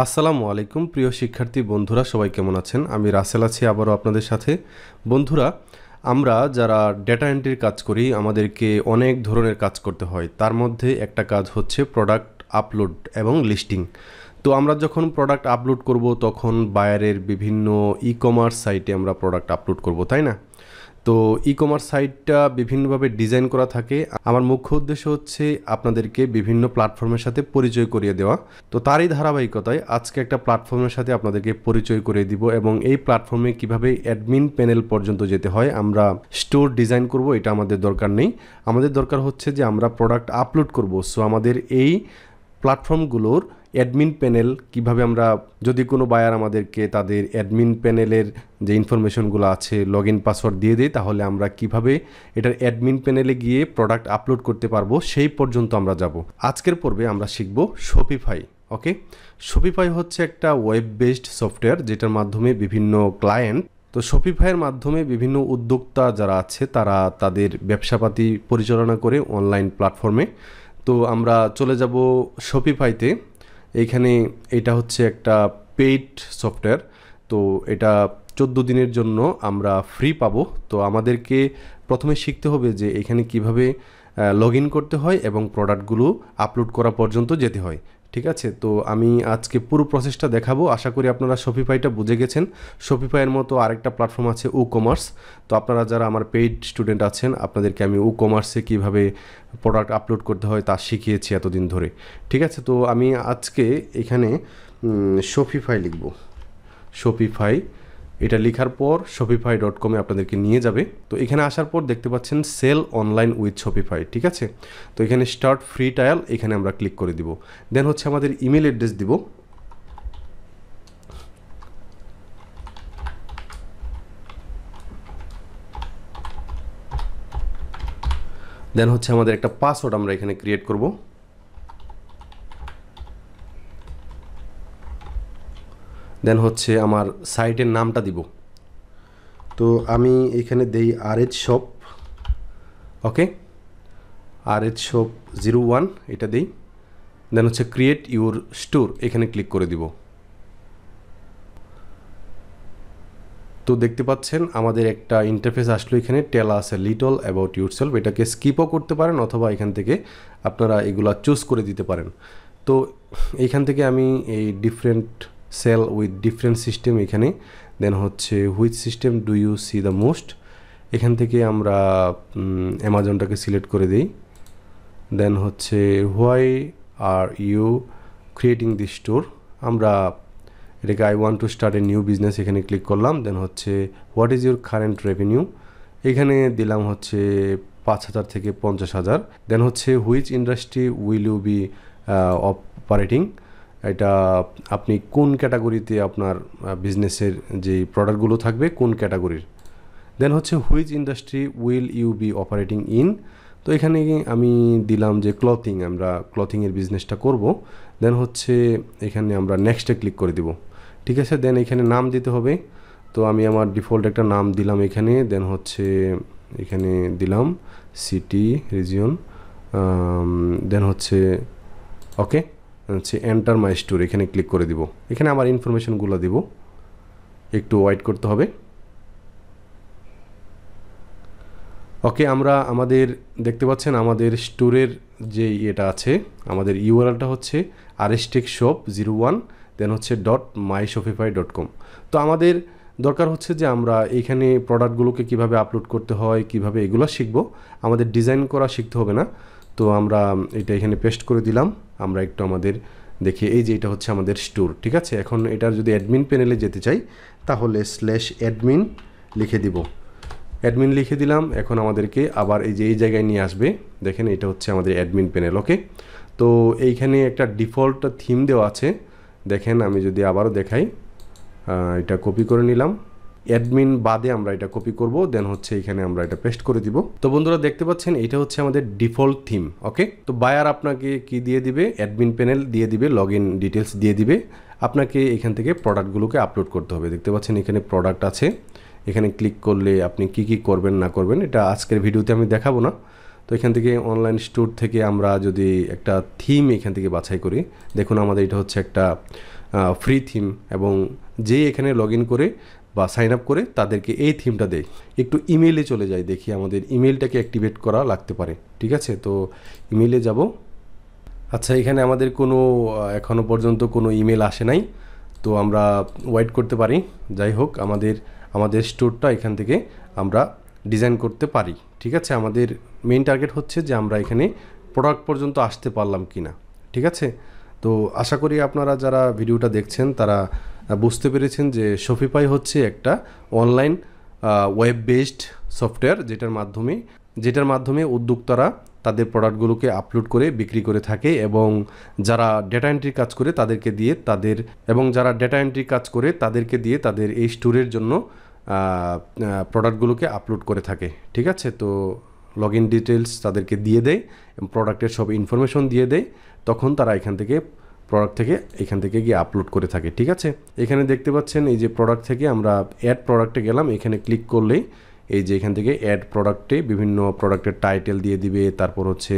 আসসালামু আলাইকুম প্রিয় শিক্ষার্থী বন্ধুরা, সবাই কেমন আছেন? আমি রাসেল আছি আবারও আপনাদের সাথে। বন্ধুরা, আমরা যারা ডেটা এন্ট্রির কাজ করি আমাদেরকে অনেক ধরনের কাজ করতে হয়। তার মধ্যে একটা কাজ হচ্ছে প্রোডাক্ট আপলোড এবং লিস্টিং। তো আমরা যখন প্রোডাক্ট আপলোড করব তখন বায়ারের বিভিন্ন ই কমার্স সাইটে আমরা প্রোডাক্ট আপলোড করব, তাই না? তো ই কমার্স সাইটটা বিভিন্নভাবে ডিজাইন করা থাকে। আমার মুখ্য উদ্দেশ্য হচ্ছে আপনাদেরকে বিভিন্ন প্ল্যাটফর্মের সাথে পরিচয় করিয়ে দেওয়া। তো তারই ধারাবাহিকতায় আজকে একটা প্ল্যাটফর্মের সাথে আপনাদেরকে পরিচয় করিয়ে দিব এবং এই প্ল্যাটফর্মে কিভাবে অ্যাডমিন প্যানেল পর্যন্ত যেতে হয়, আমরা স্টোর ডিজাইন করব, এটা আমাদের দরকার নেই। আমাদের দরকার হচ্ছে যে আমরা প্রোডাক্ট আপলোড করব। সো আমাদের এই প্ল্যাটফর্মগুলোর অ্যাডমিন প্যানেল কিভাবে আমরা, যদি কোনো বায়ার আমাদেরকে তাদের অ্যাডমিন প্যানেলের যে ইনফরমেশনগুলো আছে লগইন পাসওয়ার্ড দিয়ে দেয়, তাহলে আমরা কিভাবে এটার অ্যাডমিন প্যানেলে গিয়ে প্রোডাক্ট আপলোড করতে পারবো সেই পর্যন্ত আমরা যাব। আজকের পর্বে আমরা শিখব শপিফাই। ওকে, শপিফাই হচ্ছে একটা ওয়েব বেসড সফটওয়্যার যেটার মাধ্যমে বিভিন্ন ক্লায়েন্ট, তো শপিফাইয়ের মাধ্যমে বিভিন্ন উদ্যোক্তা যারা আছে তারা তাদের ব্যবসাপাতি পরিচালনা করে অনলাইন প্ল্যাটফর্মে। তো আমরা চলে যাব শপিফাইতে। এইখানে এটা হচ্ছে একটা পেইড সফটওয়্যার। তো এটা 14 দিনের জন্য আমরা ফ্রি পাবো। তো আমাদেরকে প্রথমে শিখতে হবে যে এখানে কিভাবে লগ ইন করতে হয় এবং প্রোডাক্টগুলো আপলোড করা পর্যন্ত যেতে হয়। ঠিক আছে, তো আমি আজকে পুরো প্রসেসটা দেখাবো। আশা করি আপনারা শপিফাইটা বুঝে গেছেন। শপিফাইয়ের মতো আরেকটা প্ল্যাটফর্ম আছে ও কমার্স। তো আপনারা যারা আমার পেইড স্টুডেন্ট আছেন আপনাদেরকে আমি ও কমার্সে কীভাবে প্রোডাক্ট আপলোড করতে হয় তা শিখিয়েছি এতদিন ধরে। ঠিক আছে, তো আমি আজকে এখানে শপিফাই লিখব। শপিফাই, এটা লেখার পর shopify.com আপনাদেরকে নিয়ে যাবে। তো এখানে আসার পর দেখতে পাচ্ছেন সেল অনলাইন উইথ শপিফাই। ঠিক আছে, তো এখানে স্টার্ট ফ্রি ট্রায়াল, এখানে আমরা ক্লিক করে দিব। দেন হচ্ছে আমাদের ইমেল অ্যাড্রেস দিব। দেন হচ্ছে আমাদের একটা পাসওয়ার্ড আমরা এখানে ক্রিয়েট করব। দেন হচ্ছে আমার সাইটের নামটা দিব। তো আমি এখানে দেই RH শপ। ওকে, RH শপ 01 এটা দেই। দেন হচ্ছে ক্রিয়েট ইউর স্টোর, এখানে ক্লিক করে দিব। তো দেখতে পাচ্ছেন আমাদের একটা ইন্টারফেস আসলো। এখানে টেল আছে লিটল অ্যাবাউট ইউরসেলফ, এটাকে স্কিপও করতে পারেন অথবা এখান থেকে আপনারা এগুলা চুজ করে দিতে পারেন। তো এইখান থেকে আমি এই different cell with different system এখানে, দেন হচ্ছে which system do you see the most, এখান থেকে আমরা অ্যামাজনটাকে সিলেক্ট করে দিই। দেন হচ্ছে why are you creating this store, আমরা এটাকে I want to start a new business, এখানে ক্লিক করলাম। দেন হচ্ছে what is your current revenue, এখানে দিলাম হচ্ছে 5,000 থেকে 50,000। দেন হচ্ছে which industry will you be operating, এটা আপনি কোন ক্যাটাগরিতে আপনার বিজনেসের যে প্রোডাক্টগুলো থাকবে কোন ক্যাটাগরির। দেন হচ্ছে which industry will you be operating in, তো এখানে আমি দিলাম যে ক্লথিং, আমরা ক্লথিংয়ের বিজনেসটা করব। দেন হচ্ছে এখানে আমরা নেক্সটে ক্লিক করে দিব। ঠিক আছে, দেন এখানে নাম দিতে হবে। তো আমি আমার ডিফল্ট একটা নাম দিলাম এখানে। দেন হচ্ছে এখানে দিলাম সিটি রিজিয়ন। দেন হচ্ছে ওকে, হচ্ছে এন্টার মাই স্টোর, এখানে ক্লিক করে দিব। এখানে আমার ইনফরমেশনগুলো দিব, একটু ওয়েট করতে হবে। ওকে, আমরা আমাদের দেখতে পাচ্ছেন আমাদের স্টোরের যে এটা আছে, আমাদের ইউআরএলটা হচ্ছে rstechshop01, দেন হচ্ছে .myshopify.com। তো আমাদের দরকার হচ্ছে যে আমরা এইখানে প্রোডাক্টগুলোকে কিভাবে আপলোড করতে হয়, কিভাবে এগুলো শিখব, আমাদের ডিজাইন করা শিখতে হবে না। তো আমরা এটা এখানে পেস্ট করে দিলাম। আমরা একটু আমাদের দেখি, এই যে এটা হচ্ছে আমাদের স্টোর। ঠিক আছে, এখন এটার যদি অ্যাডমিন প্যানেলে যেতে চাই তাহলে /admin লিখে দিব। অ্যাডমিন লিখে দিলাম। এখন আমাদেরকে আবার এই যে এই জায়গায় নিয়ে আসবে। দেখেন এটা হচ্ছে আমাদের অ্যাডমিন প্যানেল। ওকে, তো এইখানে একটা ডিফল্ট থিম দেওয়া আছে। দেখেন আমি যদি আবারও দেখাই, এটা কপি করে নিলাম। অ্যাডমিন বাদে আমরা এটা কপি করব, দেন হচ্ছে এখানে আমরা এটা পেস্ট করে দিব। তো বন্ধুরা দেখতে পাচ্ছেন এটা হচ্ছে আমাদের ডিফল্ট থিম। ওকে, তো বায়ার আপনাকে কি দিয়ে দিবে, অ্যাডমিন প্যানেল দিয়ে দিবে, লগ ইন ডিটেলস দিয়ে দিবে। আপনাকে এখান থেকে প্রোডাক্টগুলোকে আপলোড করতে হবে। দেখতে পাচ্ছেন এখানে প্রোডাক্ট আছে, এখানে ক্লিক করলে আপনি কি কি করবেন না করবেন এটা আজকের ভিডিওতে আমি দেখাবো না। তো এখান থেকে অনলাইন স্টোর থেকে আমরা যদি একটা থিম এখান থেকে বাছাই করি, দেখুন আমাদের এটা হচ্ছে একটা ফ্রি থিম, এবং যেই এখানে লগ ইন করে বা সাইন আপ করে তাদেরকে এই থিমটা দেয়। একটু ইমেইলে চলে যাই, দেখি আমাদের ইমেইলটাকে অ্যাক্টিভেট করা লাগতে পারে। ঠিক আছে, তো ইমেইলে যাব। আচ্ছা, এখানে আমাদের কোনো এখনও পর্যন্ত কোনো ইমেল আসে নাই, তো আমরা ওয়েট করতে পারি। যাই হোক, আমাদের স্টোরটা এখান থেকে আমরা ডিজাইন করতে পারি। ঠিক আছে, আমাদের মেইন টার্গেট হচ্ছে যে আমরা এখানে প্রোডাক্ট পর্যন্ত আসতে পারলাম কি না। ঠিক আছে, তো আশা করি আপনারা যারা ভিডিওটা দেখছেন তারা বুঝতে পেরেছেন যে শপিফাই হচ্ছে একটা অনলাইন ওয়েব বেসড সফটওয়্যার, যেটার মাধ্যমে উদ্যোক্তারা তাদের প্রোডাক্টগুলোকে আপলোড করে বিক্রি করে থাকে, এবং যারা ডেটা এন্ট্রি কাজ করে তাদেরকে দিয়ে তাদের এই স্টোরের জন্য প্রোডাক্টগুলোকে আপলোড করে থাকে। ঠিক আছে, তো লগ ইন ডিটেলস তাদেরকে দিয়ে দেয়, প্রোডাক্টের সব ইনফরমেশন দিয়ে দেয়, তখন তারা এখান থেকে গিয়ে আপলোড করে থাকে। ঠিক আছে, এখানে দেখতে পাচ্ছেন এই যে প্রোডাক্ট থেকে আমরা অ্যাড প্রোডাক্টে গেলাম, এখানে ক্লিক করলেই এই যে এখান থেকে অ্যাড প্রোডাক্টে বিভিন্ন প্রোডাক্টের টাইটেল দিয়ে দিবে, তারপর হচ্ছে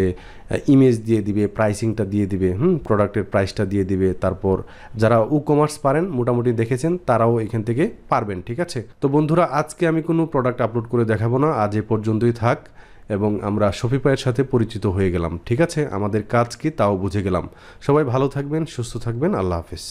ইমেজ দিয়ে দিবে, প্রাইসিংটা দিয়ে দিবে, প্রোডাক্টের প্রাইসটা দিয়ে দিবে। তারপর যারা কমার্স পারেন, মোটামুটি দেখেছেন, তারাও এখান থেকে পারবেন। ঠিক আছে, তো বন্ধুরা, আজকে আমি কোনো প্রোডাক্ট আপলোড করে দেখাবো না, আজ এ পর্যন্তই থাক, এবং আমরা শপিফাইয়ের সাথে পরিচিত হয়ে গেলাম। ঠিক আছে, আমাদের কাজ কি তাও বুঝে গেলাম। সবাই ভালো থাকবেন, সুস্থ থাকবেন, আল্লাহ হাফেজ।